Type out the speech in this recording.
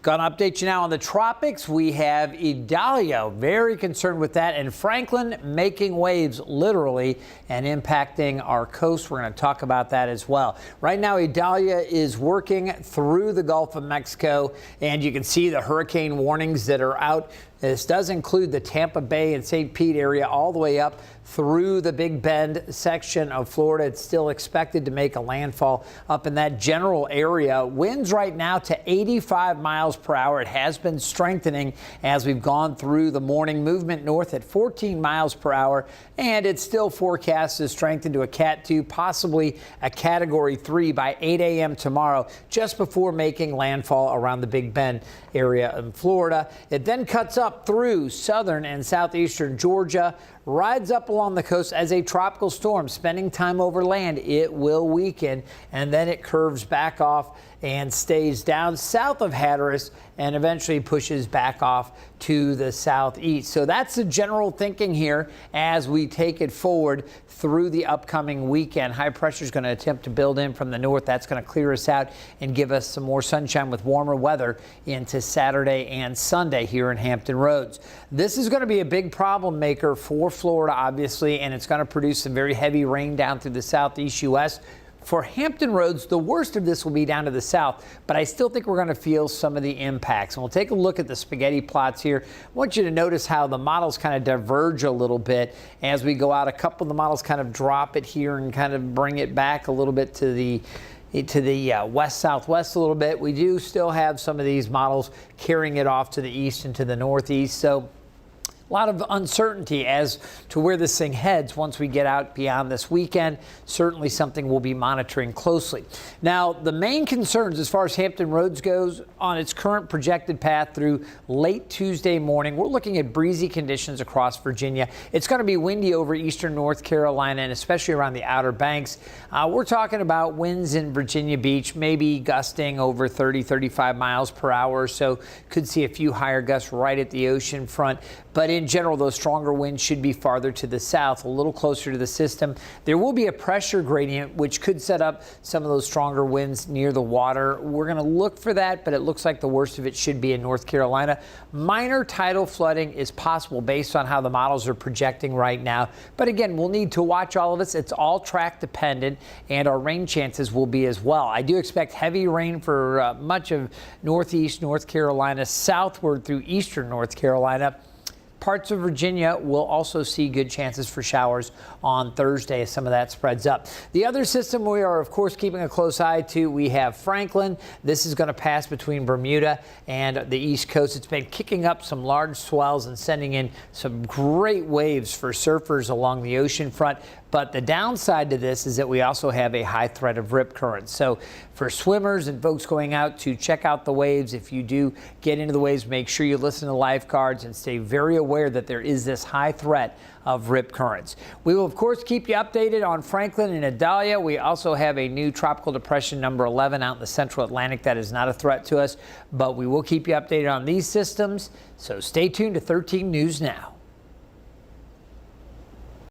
Gonna update you now on the tropics. We have Idalia, very concerned with that, and Franklin making waves literally and impacting our coast. We're going to talk about that as well. Right now, Idalia is working through the Gulf of Mexico, and you can see the hurricane warnings that are out. This does include the Tampa Bay and St. Pete area all the way up through the Big Bend section of Florida. It's still expected to make a landfall up in that general area. Winds right now to 85 miles per hour. It has been strengthening as we've gone through the morning. Movement north at 14 miles per hour, and it's still forecast to strengthen to a Cat 2, possibly a Category 3 by 8 a.m. tomorrow, just before making landfall around the Big Bend area in Florida. It then cuts up through southern and southeastern Georgia, rides up along the coast as a tropical storm, spending time over land. It will weaken, and then it curves back off and stays down south of Hatteras and eventually pushes back off to the southeast. So that's the general thinking here as we take it forward through the upcoming weekend. High pressure is going to attempt to build in from the north. That's going to clear us out and give us some more sunshine with warmer weather into Saturday and Sunday here in Hampton Roads. This is going to be a big problem maker for Florida, obviously, and it's going to produce some very heavy rain down through the southeast U.S. For Hampton Roads, the worst of this will be down to the south, but I still think we're going to feel some of the impacts. And we'll take a look at the spaghetti plots here. I want you to notice how the models kind of diverge a little bit as we go out. A couple of the models kind of drop it here and kind of bring it back a little bit to the west-southwest a little bit. We do still have some of these models carrying it off to the east and to the northeast. So a lot of uncertainty as to where this thing heads once we get out beyond this weekend. Certainly something we'll be monitoring closely. Now, the main concerns as far as Hampton Roads goes on its current projected path through late Tuesday morning, we're looking at breezy conditions across Virginia. It's going to be windy over eastern North Carolina and especially around the Outer Banks. We're talking about winds in Virginia Beach, maybe gusting over 30, 35 miles per hour. So could see a few higher gusts right at the ocean front. But in general, those stronger winds should be farther to the south, a little closer to the system. There will be a pressure gradient, which could set up some of those stronger winds near the water. We're going to look for that, but it looks like the worst of it should be in North Carolina. Minor tidal flooding is possible based on how the models are projecting right now. But again, we'll need to watch all of this. It's all track dependent, and our rain chances will be as well. I do expect heavy rain for much of northeast North Carolina, southward through eastern North Carolina. Parts of Virginia will also see good chances for showers on Thursday as some of that spreads up. The other system we are, of course, keeping a close eye to, we have Franklin. This is going to pass between Bermuda and the East Coast. It's been kicking up some large swells and sending in some great waves for surfers along the ocean front. But the downside to this is that we also have a high threat of rip currents. So for swimmers and folks going out to check out the waves, if you do get into the waves, make sure you listen to lifeguards and stay very aware that there is this high threat of rip currents. We will, of course, keep you updated on Franklin and Idalia. We also have a new tropical depression number 11 out in the central Atlantic. That is not a threat to us, but we will keep you updated on these systems. So stay tuned to 13 News Now.